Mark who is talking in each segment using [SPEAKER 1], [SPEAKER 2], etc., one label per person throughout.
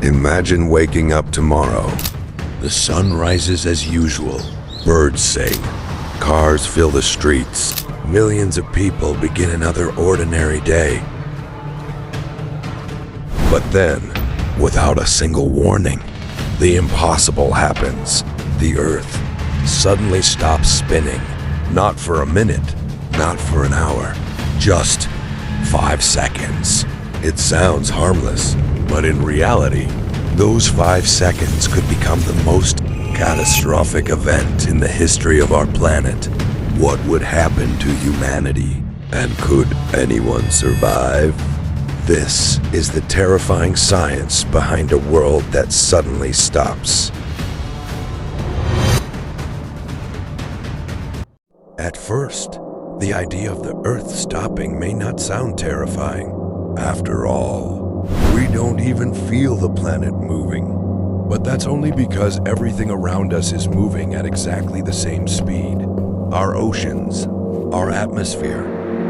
[SPEAKER 1] Imagine waking up tomorrow. The sun rises as usual. Birds sing. Cars fill the streets. Millions of people begin another ordinary day. But then, without a single warning, the impossible happens. The Earth suddenly stops spinning. Not for a minute, not for an hour, just 5 seconds. It sounds harmless, but in reality, those 5 seconds could become the most catastrophic event in the history of our planet. What would happen to humanity? And could anyone survive? This is the terrifying science behind a world that suddenly stops. At first, the idea of the Earth stopping may not sound terrifying. After all, we don't even feel the planet moving. But that's only because everything around us is moving at exactly the same speed. Our oceans, our atmosphere,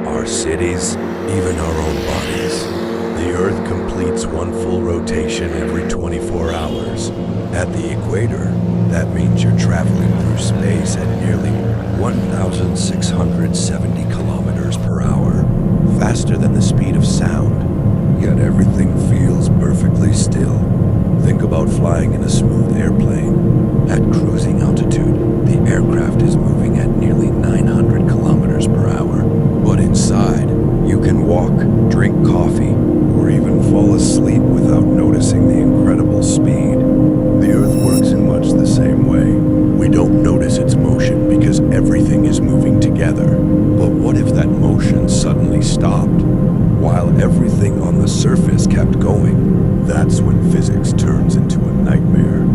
[SPEAKER 1] our cities, even our own bodies. The Earth completes one full rotation every 24 hours. At the equator, that means you're traveling through space at nearly 1,670 kilometers per hour, faster than the speed of sound. Yet everything feels perfectly still. Think about flying in a smooth airplane. At cruising altitude, the aircraft is moving at nearly 900 kilometers per hour. But inside, you can walk, drink coffee, or even fall asleep without noticing the incredible speed. The Earth works in much the same way. We don't notice its motion because everything is moving together. But what if that motion suddenly stopped, while everything on the surface kept going? That's when physics turns into a nightmare.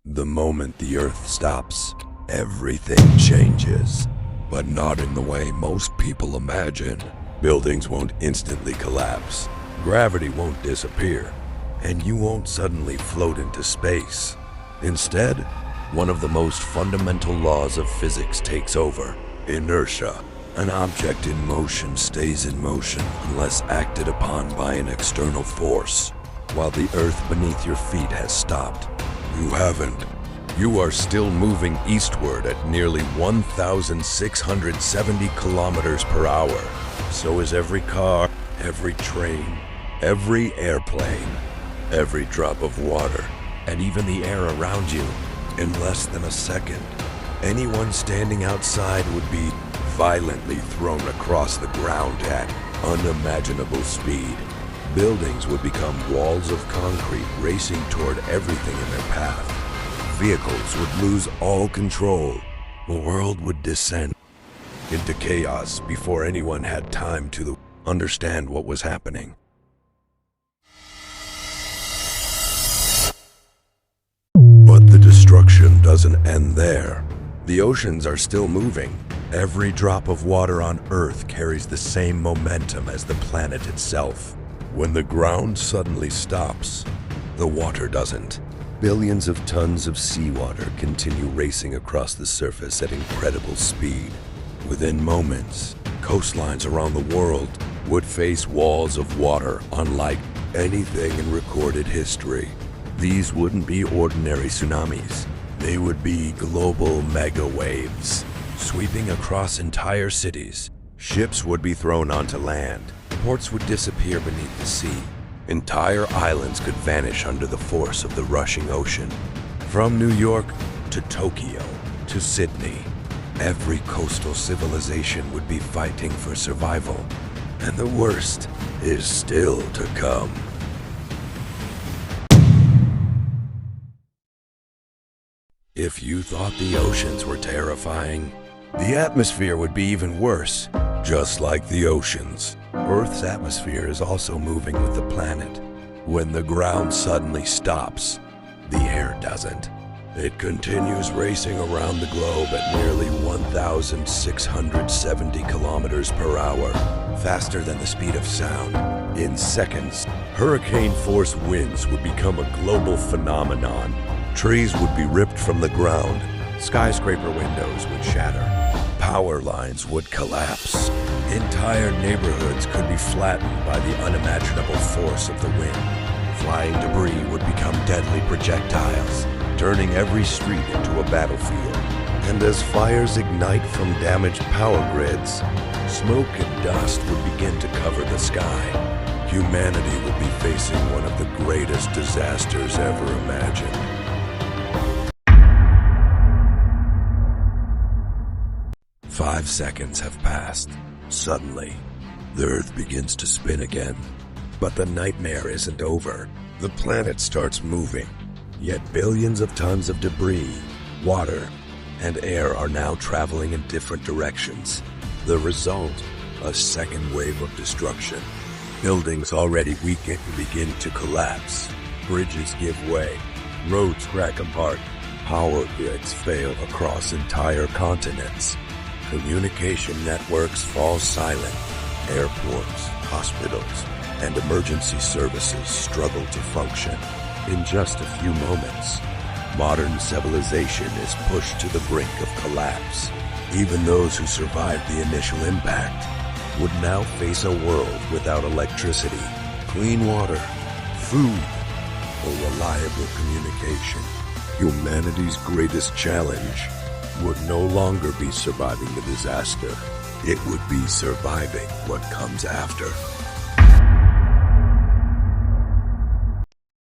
[SPEAKER 1] The moment the Earth stops, everything changes. But not in the way most people imagine. Buildings won't instantly collapse. Gravity won't disappear. And you won't suddenly float into space. Instead, one of the most fundamental laws of physics takes over: inertia. An object in motion stays in motion unless acted upon by an external force. While the Earth beneath your feet has stopped, you haven't. You are still moving eastward at nearly 1,670 kilometers per hour. So is every car, every train, every airplane, every drop of water, and even the air around you. In less than a second, anyone standing outside would be violently thrown across the ground at unimaginable speed. Buildings would become walls of concrete racing toward everything in their path. Vehicles would lose all control. The world would descend into chaos before anyone had time to understand what was happening. But the destruction doesn't end there. The oceans are still moving. Every drop of water on Earth carries the same momentum as the planet itself. When the ground suddenly stops, the water doesn't. Billions of tons of seawater continue racing across the surface at incredible speed. Within moments, coastlines around the world would face walls of water unlike anything in recorded history. These wouldn't be ordinary tsunamis. They would be global mega waves, sweeping across entire cities. Ships would be thrown onto land. Ports would disappear beneath the sea. Entire islands could vanish under the force of the rushing ocean. From New York to Tokyo to Sydney, every coastal civilization would be fighting for survival. And the worst is still to come. If you thought the oceans were terrifying, the atmosphere would be even worse. Just like the oceans, Earth's atmosphere is also moving with the planet. When the ground suddenly stops, the air doesn't. It continues racing around the globe at nearly 1,670 kilometers per hour, faster than the speed of sound. In seconds, hurricane-force winds would become a global phenomenon. Trees would be ripped from the ground. Skyscraper windows would shatter. Power lines would collapse. Entire neighborhoods could be flattened by the unimaginable force of the wind. Flying debris would become deadly projectiles, turning every street into a battlefield. And as fires ignite from damaged power grids, smoke and dust would begin to cover the sky. Humanity would be facing one of the greatest disasters ever imagined. Five seconds have passed. Suddenly, the Earth begins to spin again. But the nightmare isn't over. The planet starts moving. Yet billions of tons of debris, water, and air are now traveling in different directions. The result, a second wave of destruction. Buildings already weakened begin to collapse. Bridges give way. Roads crack apart. Power grids fail across entire continents. Communication networks fall silent. Airports, hospitals, and emergency services struggle to function. In just a few moments, modern civilization is pushed to the brink of collapse. Even those who survived the initial impact would now face a world without electricity, clean water, food, or reliable communication. Humanity's greatest challenge would no longer be surviving the disaster. It would be surviving what comes after.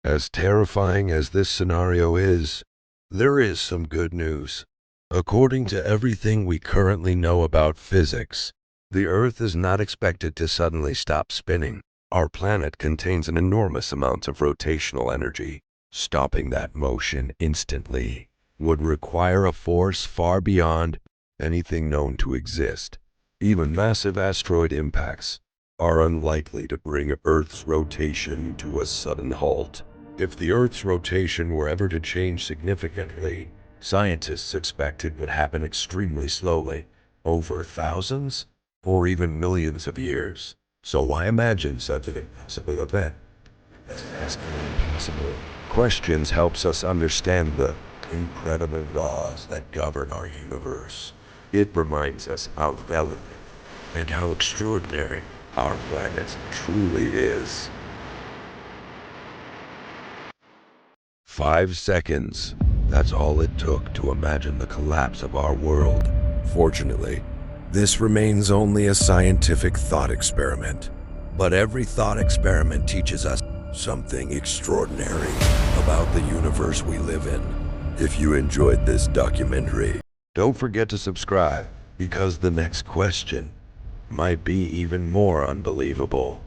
[SPEAKER 1] As terrifying as this scenario is, there is some good news. According to everything we currently know about physics, the Earth is not expected to suddenly stop spinning. Our planet contains an enormous amount of rotational energy. Stopping that motion instantly would require a force far beyond anything known to exist. Even massive asteroid impacts are unlikely to bring Earth's rotation to a sudden halt. If the Earth's rotation were ever to change significantly, scientists expect it would happen extremely slowly, over thousands or even millions of years. So why imagine such an impossible event? Asking impossible questions helps us understand the incredible laws that govern our universe. It reminds us how relevant and how extraordinary our planet truly is. 5 seconds. That's all it took to imagine the collapse of our world. Fortunately, this remains only a scientific thought experiment. But every thought experiment teaches us something extraordinary about the universe we live in. If you enjoyed this documentary, don't forget to subscribe, because the next question might be even more unbelievable.